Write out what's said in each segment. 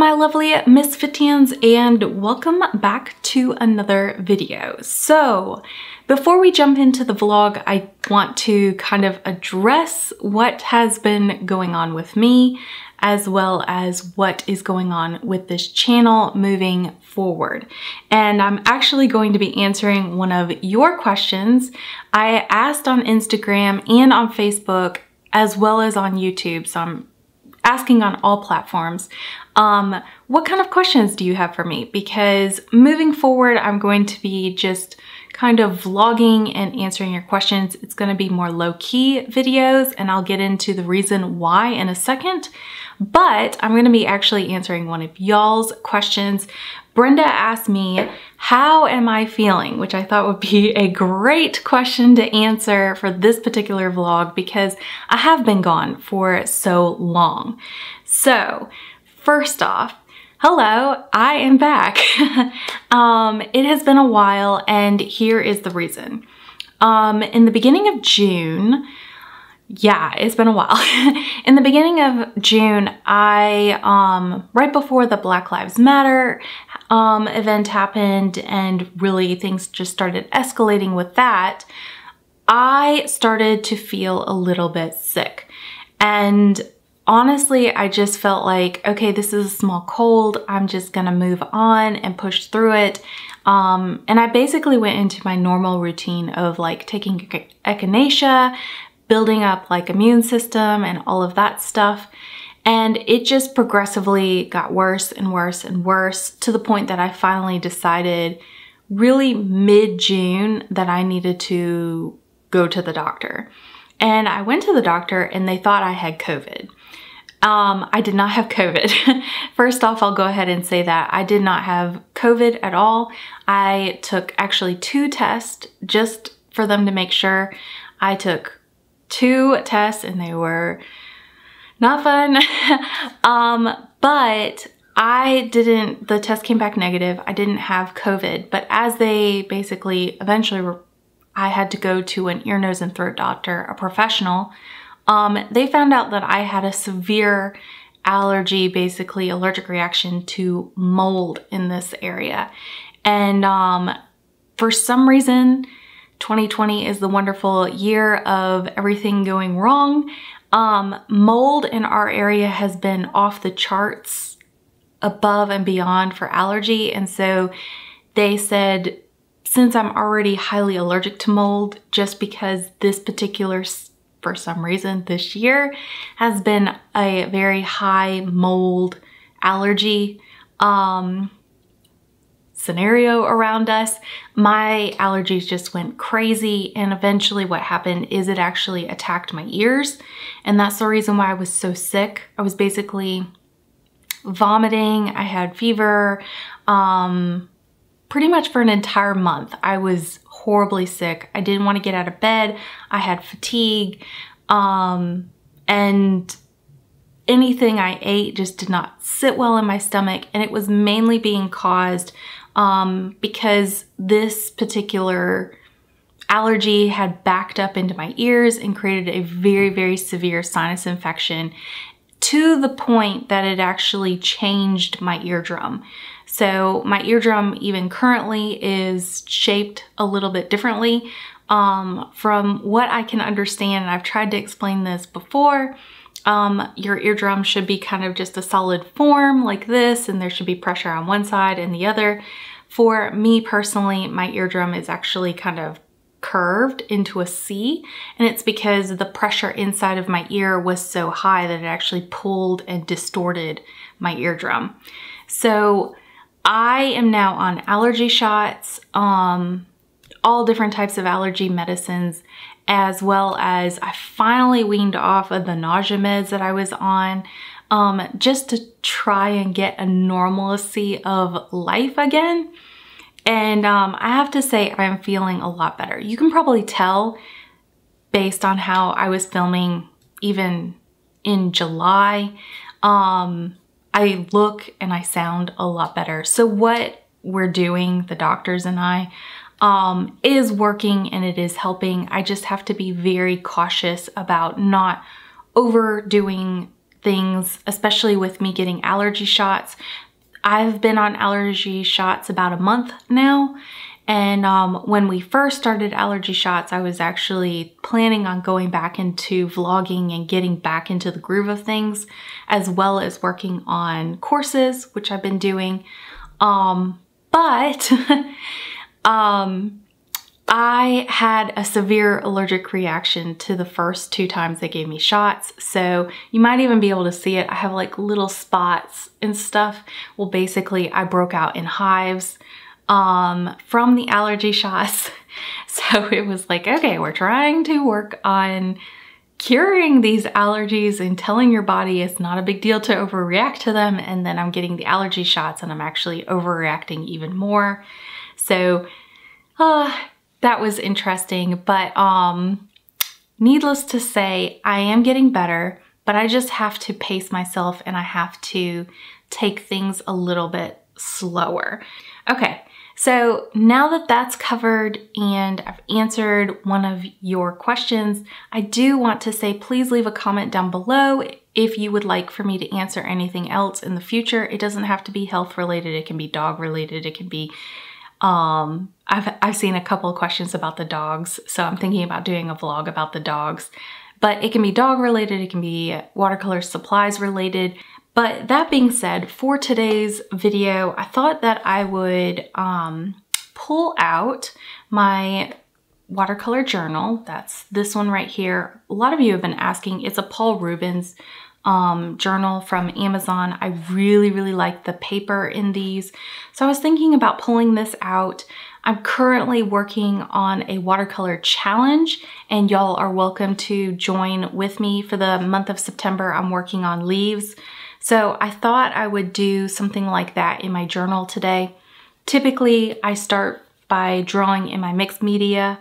my lovely Misfitians, and welcome back to another video. So before we jump into the vlog, I want to kind of address what has been going on with me, as well as what is going on with this channel moving forward. And I'm actually going to be answering one of your questions. I asked on Instagram and on Facebook, as well as on YouTube, so I'm asking on all platforms, what kind of questions do you have for me? Because moving forward, I'm going to be just kind of vlogging and answering your questions. It's going to be more low-key videos, and I'll get into the reason why in a second. But I'm going to be actually answering one of y'all's questions. Brenda asked me, how am I feeling? Which I thought would be a great question to answer for this particular vlog because I have been gone for so long. So first off, hello, I am back. It has been a while, and here is the reason. In the beginning of June, yeah, it's been a while. In the beginning of June, right before the Black Lives Matter event happened and really things just started escalating with that, I started to feel a little bit sick. And honestly, I just felt like, okay, this is a small cold. I'm just gonna move on and push through it. And I basically went into my normal routine of like taking echinacea, building up like immune system and all of that stuff. And it just progressively got worse and worse and worse to the point that I finally decided really mid-June that I needed to go to the doctor. And I went to the doctor and they thought I had COVID. I did not have COVID. First off, I'll go ahead and say that I did not have COVID at all. I took actually 2 tests just for them to make sure. I took 2 tests and they were not fun. But the test came back negative. I didn't have COVID, but as they basically eventually I had to go to an ear, nose, and throat doctor, a professional. They found out that I had a severe allergy, basically allergic reaction to mold in this area. And for some reason, 2020 is the wonderful year of everything going wrong. Mold in our area has been off the charts above and beyond for allergy. And so they said, since I'm already highly allergic to mold, just because this particular, for some reason this year, has been a very high mold allergy scenario around us, my allergies just went crazy. And eventually what happened is it actually attacked my ears. And that's the reason why I was so sick. I was basically vomiting. I had fever. Pretty much for an entire month, I was horribly sick. I didn't want to get out of bed. I had fatigue. And anything I ate just did not sit well in my stomach. And it was mainly being caused because this particular allergy had backed up into my ears and created a very, very severe sinus infection to the point that it actually changed my eardrum. So my eardrum even currently is shaped a little bit differently. From what I can understand, and I've tried to explain this before, your eardrum should be kind of just a solid form like this, and there should be pressure on one side and the other. For me personally, my eardrum is actually kind of curved into a C, and it's because the pressure inside of my ear was so high that it actually pulled and distorted my eardrum. So I am now on allergy shots, all different types of allergy medicines, as well as I finally weaned off of the nausea meds that I was on, just to try and get a normalcy of life again. And I have to say I'm feeling a lot better. You can probably tell based on how I was filming even in July. I look and I sound a lot better. So what we're doing, the doctors and I, is working and it is helping. I just have to be very cautious about not overdoing things, especially with me getting allergy shots. I've been on allergy shots about a month now. And when we first started allergy shots, I was actually planning on going back into vlogging and getting back into the groove of things, as well as working on courses, which I've been doing. But I had a severe allergic reaction to the first 2 times they gave me shots. So you might even be able to see it. I have like little spots and stuff. Well, basically I broke out in hives from the allergy shots. So it was like, okay, we're trying to work on curing these allergies and telling your body it's not a big deal to overreact to them. And then I'm getting the allergy shots and I'm actually overreacting even more. So that was interesting, but needless to say, I am getting better, but I just have to pace myself and I have to take things a little bit slower. Okay. So now that that's covered and I've answered one of your questions, I do want to say, please leave a comment down below if you would like for me to answer anything else in the future. It doesn't have to be health related. It can be dog related. It can be, I've seen a couple of questions about the dogs. So I'm thinking about doing a vlog about the dogs, but it can be dog related. It can be watercolor supplies related. But that being said, for today's video, I thought that I would pull out my watercolor journal. That's this one right here. A lot of you have been asking. It's a Paul Rubens journal from Amazon. I really, really like the paper in these. So I was thinking about pulling this out. I'm currently working on a watercolor challenge and y'all are welcome to join with me for the month of September. I'm working on leaves. So I thought I would do something like that in my journal today. Typically, I start by drawing in my mixed media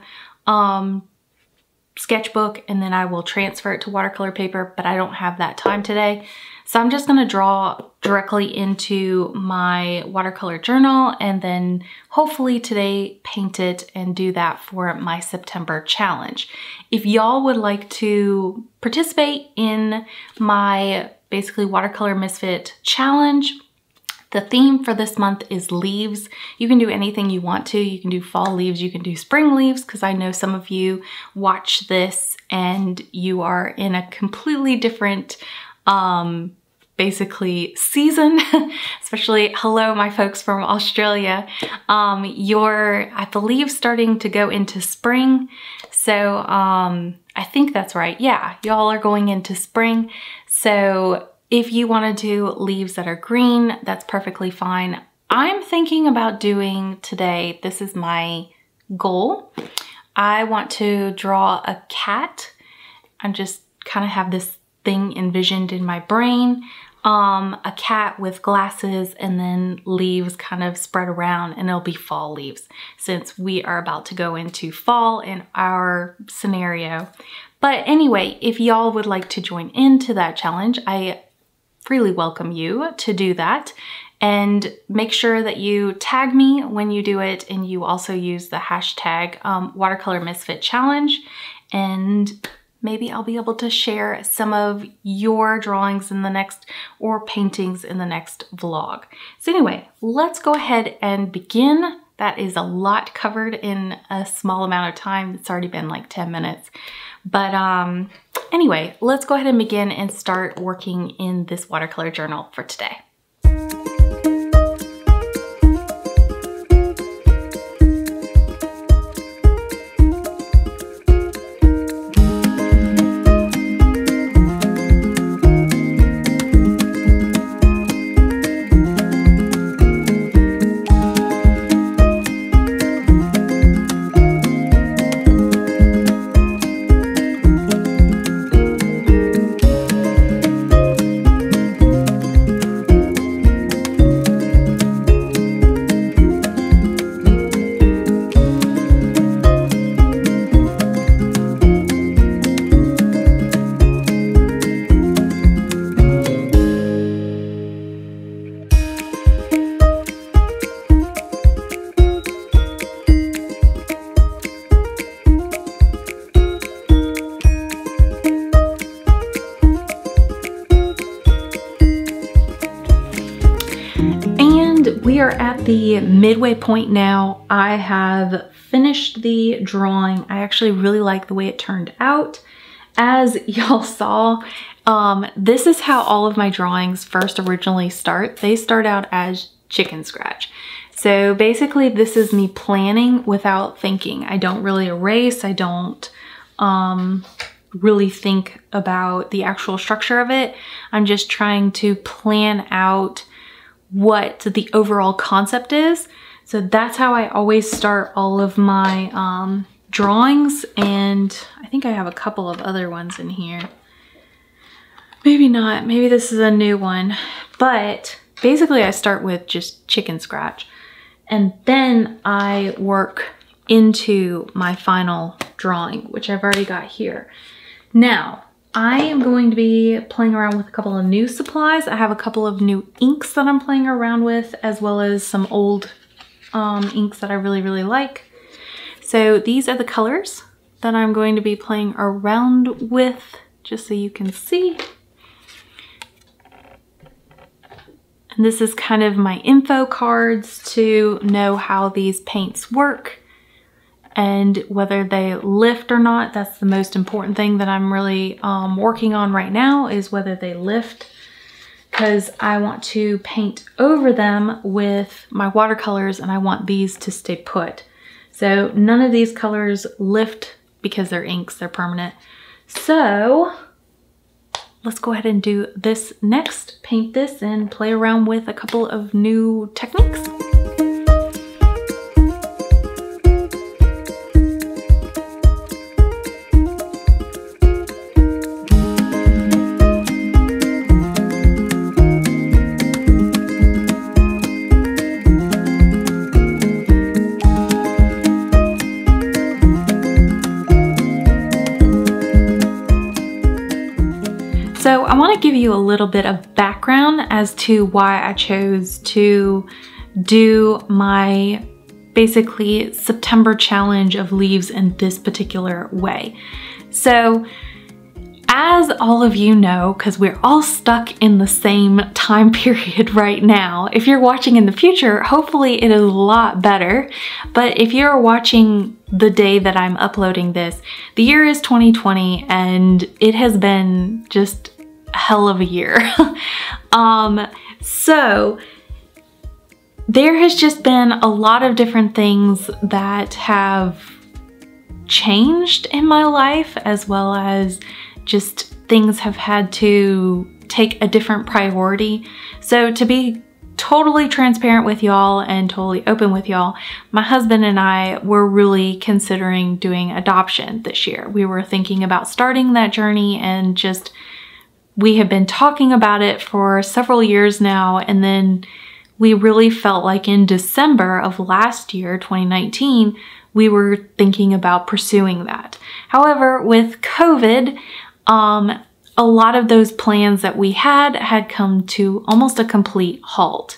sketchbook and then I will transfer it to watercolor paper, but I don't have that time today. So I'm just gonna draw directly into my watercolor journal and then hopefully today paint it and do that for my September challenge. If y'all would like to participate in my basically Watercolor Misfit challenge, the theme for this month is leaves. You can do anything you want to. You can do fall leaves, you can do spring leaves, because I know some of you watch this and you are in a completely different basically season, especially hello my folks from Australia. You're, I believe, starting to go into spring. So I think that's right. Yeah, y'all are going into spring. So if you want to do leaves that are green, that's perfectly fine. I'm thinking about doing today, this is my goal. I want to draw a cat. I just kind of have this thing envisioned in my brain. A cat with glasses and then leaves kind of spread around, and it'll be fall leaves since we are about to go into fall in our scenario. But anyway, if y'all would like to join into that challenge, I freely welcome you to do that. And make sure that you tag me when you do it, and you also use the hashtag Watercolor Misfit Challenge, and maybe I'll be able to share some of your drawings in the next, or paintings in the next vlog. So anyway, let's go ahead and begin. That is a lot covered in a small amount of time. It's already been like 10 minutes. But anyway, let's go ahead and begin and start working in this watercolor journal for today. at the midway point now. I have finished the drawing. I actually really like the way it turned out. As y'all saw, this is how all of my drawings first originally start. They start out as chicken scratch. So basically this is me planning without thinking. I don't really erase. I don't really think about the actual structure of it. I'm just trying to plan out what the overall concept is. So that's how I always start all of my drawings, and I think I have a couple of other ones in here. Maybe not, maybe this is a new one, but basically I start with just chicken scratch and then I work into my final drawing, which I've already got here. Now, I am going to be playing around with a couple of new supplies. I have a couple of new inks that I'm playing around with, as well as some old inks that I really, really like. So these are the colors that I'm going to be playing around with, just so you can see. And this is kind of my info cards to know how these paints work and whether they lift or not. That's the most important thing that I'm really working on right now, is whether they lift, because I want to paint over them with my watercolors and I want these to stay put. So none of these colors lift because they're inks, they're permanent. So let's go ahead and do this next, paint this and play around with a couple of new techniques. So I want to give you a little bit of background as to why I chose to do my basically September challenge of leaves in this particular way. So as all of you know, because we're all stuck in the same time period right now, if you're watching in the future, hopefully it is a lot better. But if you're watching the day that I'm uploading this, the year is 2020 and it has been just a hell of a year. So there has just been a lot of different things that have changed in my life, as well as just things have had to take a different priority. So to be totally transparent with y'all and totally open with y'all, my husband and I were really considering doing adoption this year. We were thinking about starting that journey, and just we have been talking about it for several years now, and then we really felt like in December of last year, 2019, we were thinking about pursuing that. However, with COVID, a lot of those plans that we had come to almost a complete halt.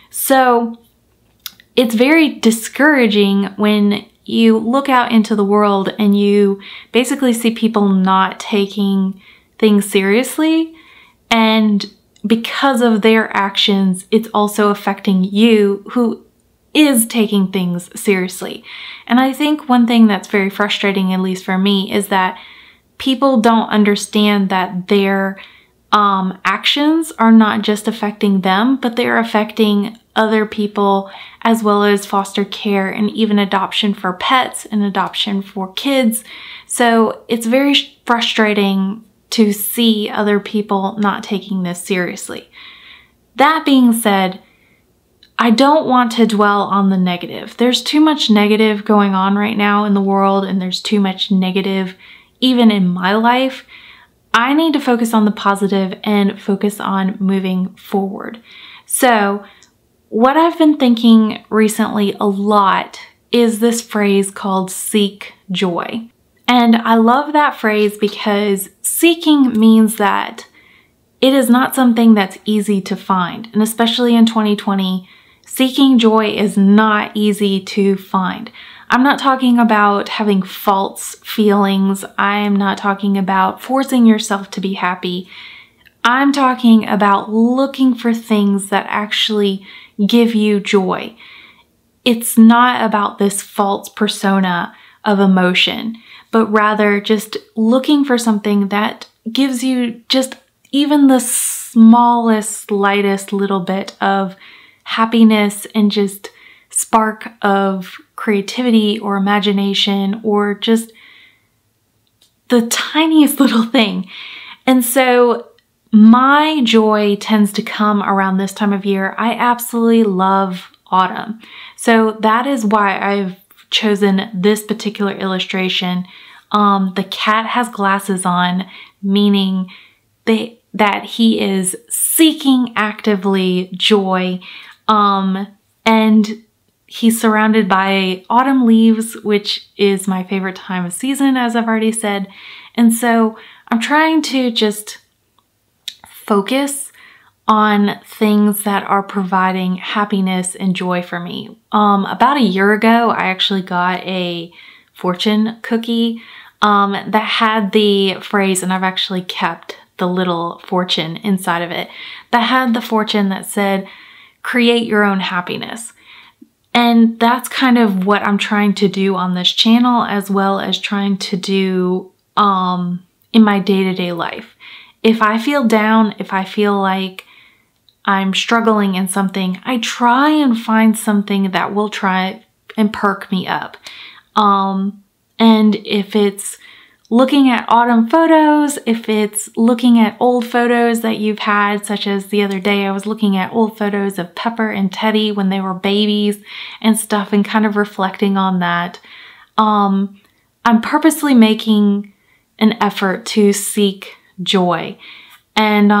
So it's very discouraging when you look out into the world and you basically see people not taking things seriously, and because of their actions, it's also affecting you who is taking things seriously. And I think one thing that's very frustrating, at least for me, is that people don't understand that their actions are not just affecting them, but they're affecting other people, as well as foster care and even adoption for pets and adoption for kids. So it's very frustrating to see other people not taking this seriously. That being said, I don't want to dwell on the negative. There's too much negative going on right now in the world, and there's too much negative even in my life. I need to focus on the positive and focus on moving forward. So what I've been thinking recently a lot is this phrase called seek joy. And I love that phrase because seeking means that it is not something that's easy to find. And especially in 2020, seeking joy is not easy to find. I'm not talking about having false feelings. I'm not talking about forcing yourself to be happy. I'm talking about looking for things that actually give you joy. It's not about this false persona of emotion, but rather just looking for something that gives you just even the smallest, lightest little bit of happiness and just spark of creativity or imagination or just the tiniest little thing. And so my joy tends to come around this time of year. I absolutely love autumn. So that is why I've chosen this particular illustration. The cat has glasses on, meaning that he is seeking actively joy. And he's surrounded by autumn leaves, which is my favorite time of season, as I've already said. And so I'm trying to just focus on things that are providing happiness and joy for me. About a year ago, I actually got a fortune cookie that had the phrase, and I've actually kept the little fortune inside of it, that had the fortune that said, create your own happiness. And that's kind of what I'm trying to do on this channel, as well as trying to do in my day-to-day life. If I feel down, if I feel like I'm struggling in something, I try and find something that will try and perk me up. And if it's looking at autumn photos, if it's looking at old photos that you've had, such as the other day I was looking at old photos of Pepper and Teddy when they were babies and stuff, and kind of reflecting on that. I'm purposely making an effort to seek joy. And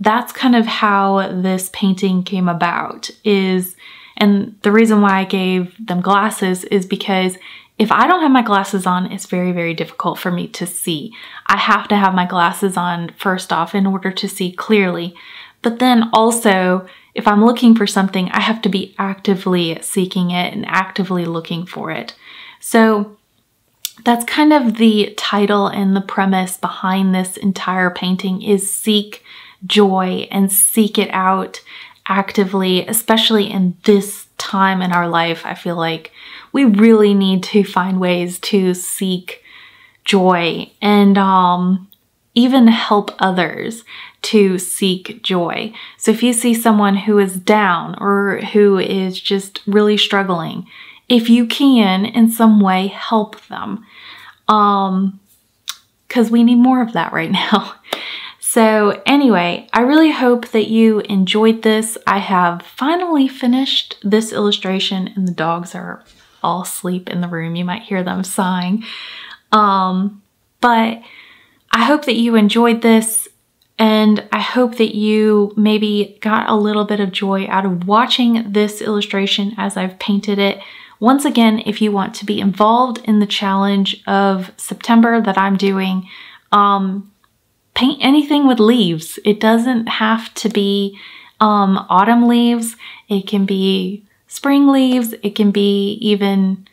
that's kind of how this painting came about and the reason why I gave them glasses is because if I don't have my glasses on, it's very, very difficult for me to see. I have to have my glasses on first off in order to see clearly. But then also, if I'm looking for something, I have to be actively seeking it and actively looking for it. So that's kind of the title and the premise behind this entire painting is seek joy and seek it out actively, especially in this time in our life. I feel like we really need to find ways to seek joy and even help others to seek joy. So if you see someone who is down or who is just really struggling, if you can in some way help them, because we need more of that right now. So anyway, I really hope that you enjoyed this. I have finally finished this illustration and the dogs are all asleep in the room. You might hear them sighing. But I hope that you enjoyed this, and I hope that you maybe got a little bit of joy out of watching this illustration as I've painted it. Once again, if you want to be involved in the challenge of September that I'm doing, paint anything with leaves. It doesn't have to be autumn leaves. It can be spring leaves. It can be even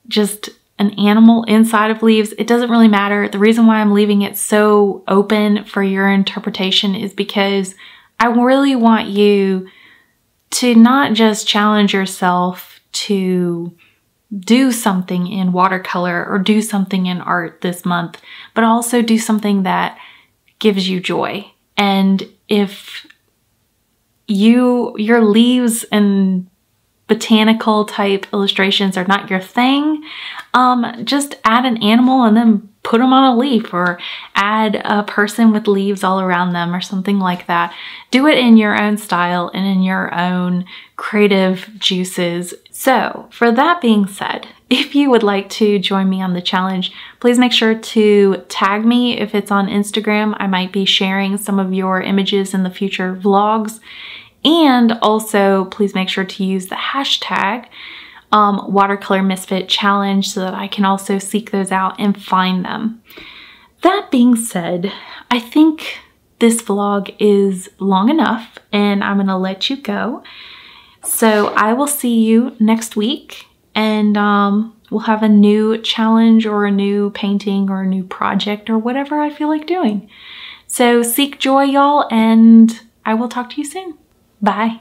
just an animal inside of leaves. It doesn't really matter. The reason why I'm leaving it so open for your interpretation is because I really want you to not just challenge yourself to do something in watercolor or do something in art this month, but also do something that gives you joy. And if your leaves and botanical type illustrations are not your thing, just add an animal and then put them on a leaf, or add a person with leaves all around them or something like that. Do it in your own style and in your own creative juices. So for that being said, if you would like to join me on the challenge, please make sure to tag me if it's on Instagram. I might be sharing some of your images in the future vlogs. And also please make sure to use the hashtag Watercolor Misfit Challenge so that I can also seek those out and find them. That being said, I think this vlog is long enough and I'm gonna let you go. So I will see you next week, and we'll have a new challenge or a new painting or a new project or whatever I feel like doing. So seek joy, y'all, and I will talk to you soon. Bye.